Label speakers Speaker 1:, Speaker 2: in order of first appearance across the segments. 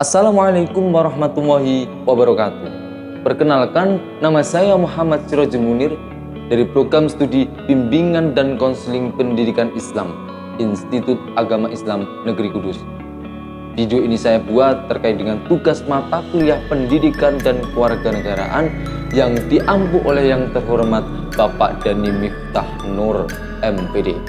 Speaker 1: Assalamualaikum warahmatullahi wabarakatuh. Perkenalkan, nama saya Muhammad Sirojul Munir dari Program Studi Bimbingan dan Konseling Pendidikan Islam Institut Agama Islam Negeri Kudus. Video ini saya buat terkait dengan tugas mata kuliah pendidikan dan kewarganegaraan yang diampu oleh yang terhormat Bapak Dhani Miftah Nur MPD.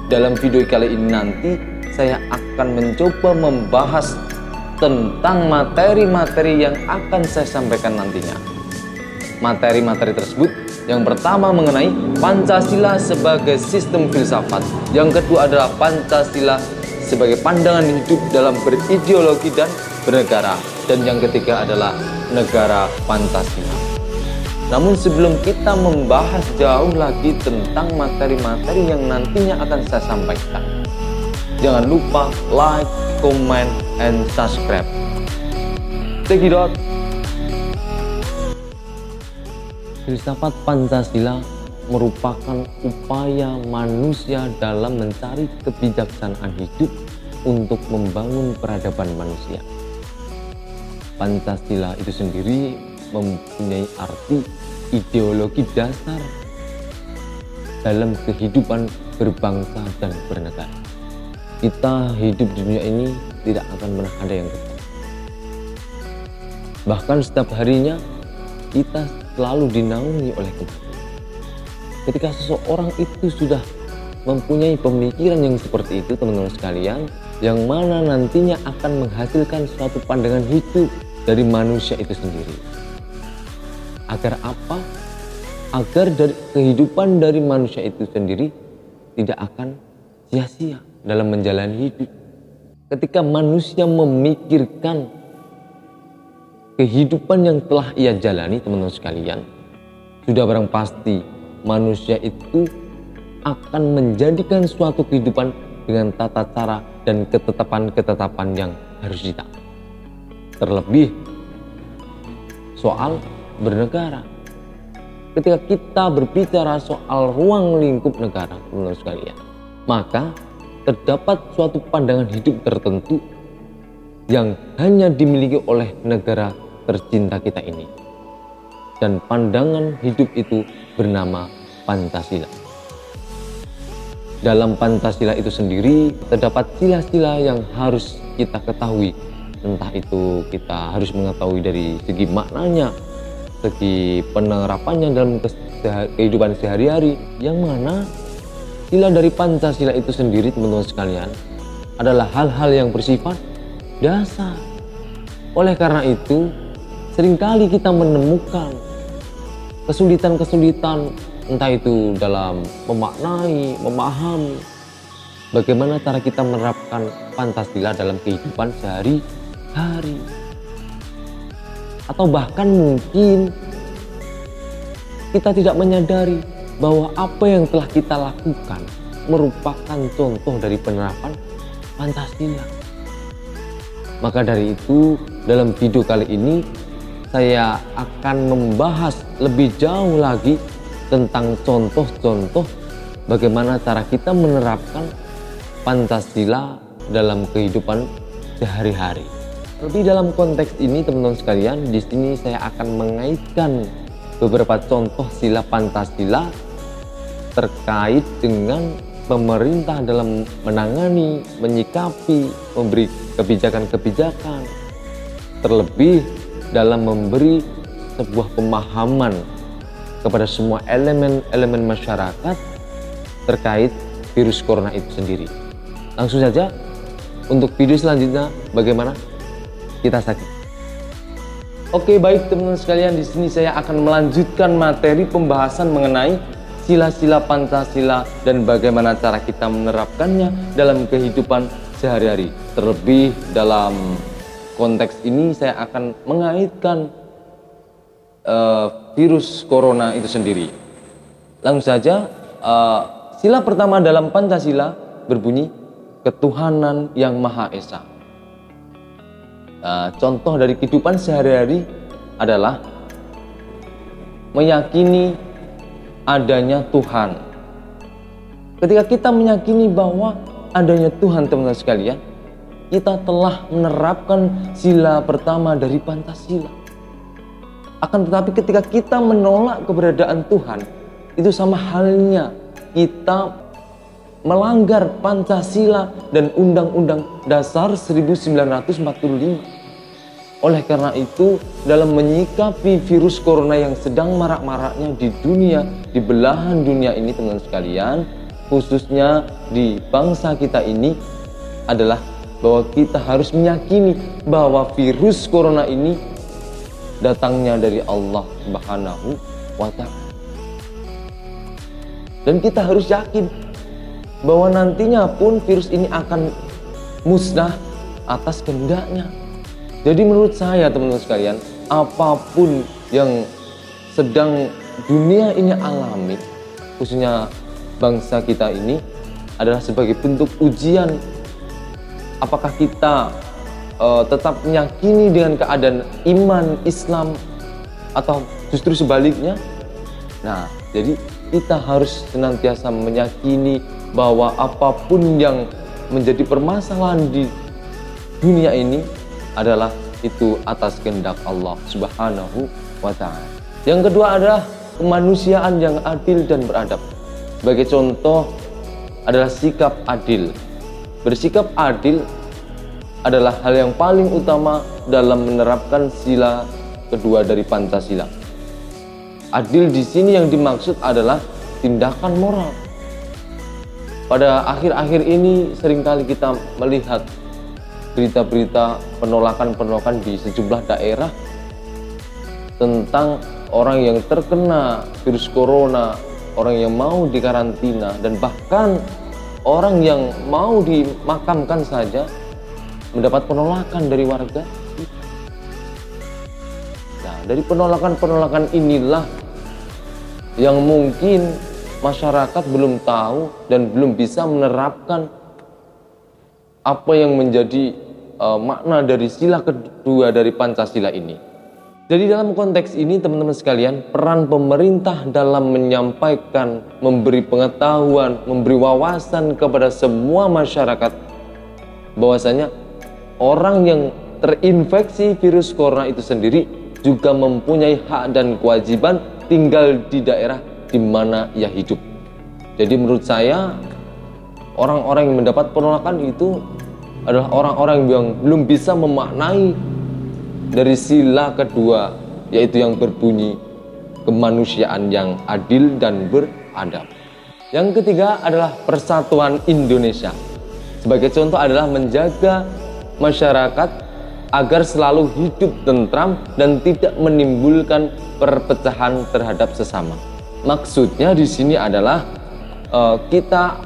Speaker 1: Dalam video kali ini nanti saya akan mencoba membahas tentang materi-materi yang akan saya sampaikan nantinya. Materi-materi tersebut yang pertama mengenai Pancasila sebagai sistem filsafat, yang kedua adalah Pancasila sebagai pandangan hidup dalam berideologi dan bernegara, dan yang ketiga adalah negara Pancasila. Namun sebelum kita membahas jauh lagi tentang materi-materi yang nantinya akan saya sampaikan, jangan lupa like, comment, and subscribe. Check it out. Filsafat Pancasila merupakan upaya manusia dalam mencari kebijaksanaan hidup untuk membangun peradaban manusia. Pancasila itu sendiri mempunyai arti ideologi dasar dalam kehidupan berbangsa dan bernegara. Kita hidup di dunia ini tidak akan pernah ada yang kekal. Bahkan setiap harinya kita selalu dinaungi oleh kematian. Ketika seseorang itu sudah mempunyai pemikiran yang seperti itu, teman-teman sekalian, yang mana nantinya akan menghasilkan suatu pandangan hidup dari manusia itu sendiri. Agar apa? Agar dari kehidupan dari manusia itu sendiri tidak akan sia-sia dalam menjalani hidup. Ketika manusia memikirkan kehidupan yang telah ia jalani, teman-teman sekalian, sudah barang pasti manusia itu akan menjadikan suatu kehidupan dengan tata cara dan ketetapan-ketetapan yang harus ditaati. Terlebih soal bernegara. Ketika kita berbicara soal ruang lingkup negara, teman-teman sekalian, maka terdapat suatu pandangan hidup tertentu yang hanya dimiliki oleh negara tercinta kita ini. Dan pandangan hidup itu bernama Pancasila. Dalam Pancasila itu sendiri terdapat sila-sila yang harus kita ketahui. Entah itu kita harus mengetahui dari segi maknanya, segi penerapannya dalam kehidupan sehari-hari, yang mana sila dari Pancasila itu sendiri, teman-teman sekalian, adalah hal-hal yang bersifat dasar. Oleh karena itu, seringkali kita menemukan kesulitan-kesulitan, entah itu dalam memaknai, memahami bagaimana cara kita menerapkan Pancasila dalam kehidupan sehari-hari. Atau bahkan mungkin kita tidak menyadari bahwa apa yang telah kita lakukan merupakan contoh dari penerapan Pancasila. Maka dari itu, dalam video kali ini saya akan membahas lebih jauh lagi tentang contoh-contoh bagaimana cara kita menerapkan Pancasila dalam kehidupan sehari-hari. Lebih dalam konteks ini, teman-teman sekalian, di sini saya akan mengaitkan beberapa contoh sila Pancasila terkait dengan pemerintah dalam menangani, menyikapi, memberi kebijakan-kebijakan, terlebih dalam memberi sebuah pemahaman kepada semua elemen-elemen masyarakat terkait virus corona itu sendiri. Langsung saja untuk video selanjutnya, bagaimana? Kita saksikan. Oke, baik teman-teman sekalian, di sini saya akan melanjutkan materi pembahasan mengenai sila-sila Pancasila dan bagaimana cara kita menerapkannya dalam kehidupan sehari-hari. Terlebih dalam konteks ini saya akan mengaitkan virus corona itu sendiri. Langsung saja, sila pertama dalam Pancasila berbunyi ketuhanan yang Maha Esa. Contoh dari kehidupan sehari-hari adalah meyakini adanya Tuhan. Ketika kita meyakini bahwa adanya Tuhan, teman-teman sekalian, kita telah menerapkan sila pertama dari Pancasila. Akan tetapi ketika kita menolak keberadaan Tuhan, itu sama halnya kita melanggar Pancasila dan Undang-Undang Dasar 1945. Oleh karena itu, dalam menyikapi virus corona yang sedang marak-maraknya di dunia, di belahan dunia ini teman-teman sekalian, khususnya di bangsa kita ini, adalah bahwa kita harus meyakini bahwa virus corona ini datangnya dari Allah Subhanahu wa Ta'ala. Dan kita harus yakin bahwa nantinya pun virus ini akan musnah atas kehendaknya. Jadi menurut saya teman-teman sekalian, apapun yang sedang dunia ini alami, khususnya bangsa kita ini, adalah sebagai bentuk ujian. Apakah kita tetap meyakini dengan keadaan iman Islam atau justru sebaliknya? Nah, jadi kita harus senantiasa meyakini bahwa apapun yang menjadi permasalahan di dunia ini adalah itu atas kehendak Allah Subhanahu wa Ta'ala. Yang kedua adalah kemanusiaan yang adil dan beradab. Sebagai contoh adalah sikap adil. Bersikap adil adalah hal yang paling utama dalam menerapkan sila kedua dari Pancasila. Adil di sini yang dimaksud adalah tindakan moral. Pada akhir-akhir ini seringkali kita melihat berita-berita penolakan-penolakan di sejumlah daerah tentang orang yang terkena virus corona, orang yang mau dikarantina, dan bahkan orang yang mau dimakamkan saja mendapat penolakan dari warga. Nah, dari penolakan-penolakan inilah yang mungkin masyarakat belum tahu dan belum bisa menerapkan apa yang menjadi makna dari sila kedua dari Pancasila ini. Jadi dalam konteks ini teman-teman sekalian, peran pemerintah dalam menyampaikan, memberi pengetahuan, memberi wawasan kepada semua masyarakat bahwasanya orang yang terinfeksi virus corona itu sendiri juga mempunyai hak dan kewajiban tinggal di daerah di mana ia hidup. Jadi menurut saya, orang-orang yang mendapat penolakan itu adalah orang-orang yang belum bisa memaknai dari sila kedua, yaitu yang berbunyi kemanusiaan yang adil dan beradab. Yang ketiga adalah persatuan Indonesia. Sebagai contoh adalah menjaga masyarakat agar selalu hidup tentram dan tidak menimbulkan perpecahan terhadap sesama. Maksudnya di sini adalah kita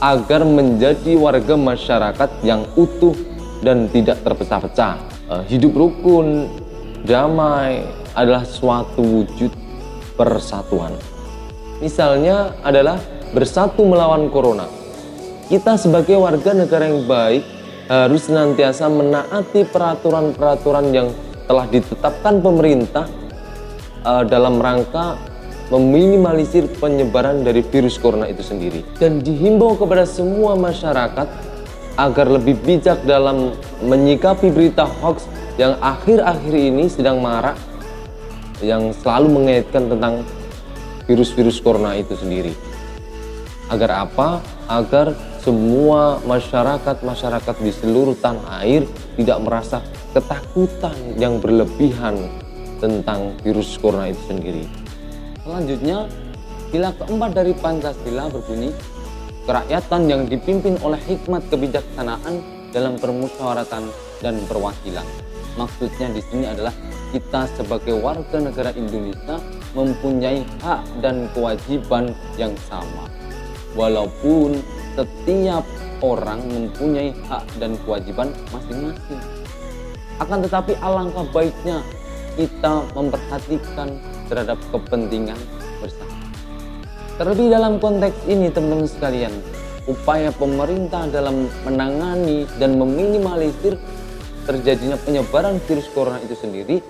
Speaker 1: agar menjadi warga masyarakat yang utuh dan tidak terpecah-pecah. Hidup rukun, damai adalah suatu wujud persatuan. Misalnya adalah bersatu melawan corona. Kita sebagai warga negara yang baik harus senantiasa menaati peraturan-peraturan yang telah ditetapkan pemerintah dalam rangka meminimalisir penyebaran dari virus corona itu sendiri. Dan dihimbau kepada semua masyarakat agar lebih bijak dalam menyikapi berita hoax yang akhir-akhir ini sedang marak, yang selalu mengaitkan tentang virus-virus corona itu sendiri. Agar apa? Agar semua masyarakat di seluruh tanah air tidak merasa ketakutan yang berlebihan tentang virus corona itu sendiri. Selanjutnya, sila keempat dari Pancasila berbunyi, kerakyatan yang dipimpin oleh hikmat kebijaksanaan dalam permusyawaratan dan perwakilan. Maksudnya di sini adalah kita sebagai warga negara Indonesia mempunyai hak dan kewajiban yang sama. Walaupun setiap orang mempunyai hak dan kewajiban masing-masing. Akan tetapi alangkah baiknya kita memperhatikan terhadap kepentingan bersama. Terlebih dalam konteks ini teman-teman sekalian, upaya pemerintah dalam menangani dan meminimalisir terjadinya penyebaran virus corona itu sendiri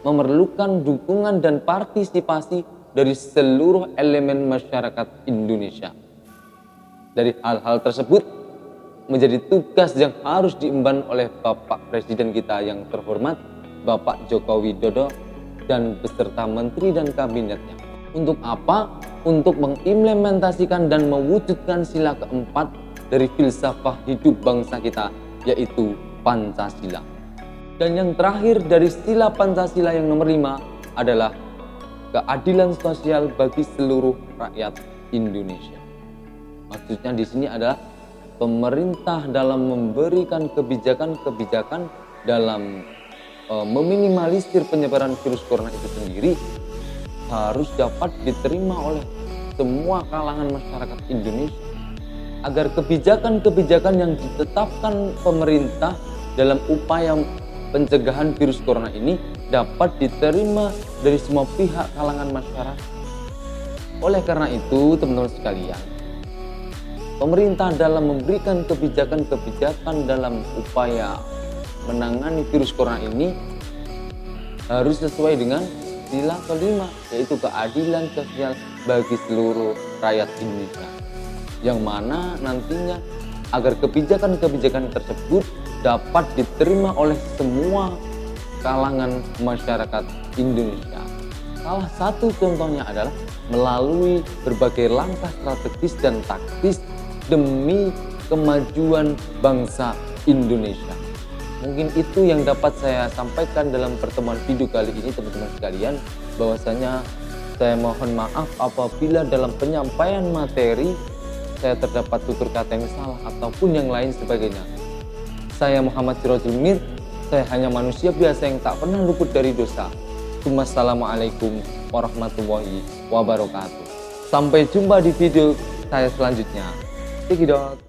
Speaker 1: memerlukan dukungan dan partisipasi dari seluruh elemen masyarakat Indonesia. Dari hal-hal tersebut, menjadi tugas yang harus diemban oleh Bapak Presiden kita yang terhormat, Bapak Joko Widodo dan beserta menteri dan kabinetnya. Untuk apa? Untuk mengimplementasikan dan mewujudkan sila keempat dari filsafat hidup bangsa kita, yaitu Pancasila. Dan yang terakhir dari sila Pancasila yang nomor 5 adalah keadilan sosial bagi seluruh rakyat Indonesia. Maksudnya di sini adalah pemerintah dalam memberikan kebijakan-kebijakan dalam meminimalisir penyebaran virus corona itu sendiri harus dapat diterima oleh semua kalangan masyarakat Indonesia, agar kebijakan-kebijakan yang ditetapkan pemerintah dalam upaya pencegahan virus corona ini dapat diterima dari semua pihak kalangan masyarakat. Oleh karena itu, teman-teman sekalian, pemerintah dalam memberikan kebijakan-kebijakan dalam upaya menangani virus corona ini harus sesuai dengan sila kelima, yaitu keadilan sosial bagi seluruh rakyat Indonesia, yang mana nantinya agar kebijakan-kebijakan tersebut dapat diterima oleh semua kalangan masyarakat Indonesia. Salah satu contohnya adalah melalui berbagai langkah strategis dan taktis demi kemajuan bangsa Indonesia. Mungkin itu yang dapat saya sampaikan dalam pertemuan video kali ini, teman-teman sekalian. Bahwasanya saya mohon maaf apabila dalam penyampaian materi saya terdapat tutur kata yang salah ataupun yang lain sebagainya. Saya Muhammad Sirojul Mir, saya hanya manusia biasa yang tak pernah luput dari dosa. Wassalamualaikum warahmatullahi wabarakatuh. Sampai jumpa di video saya selanjutnya. Tikidot.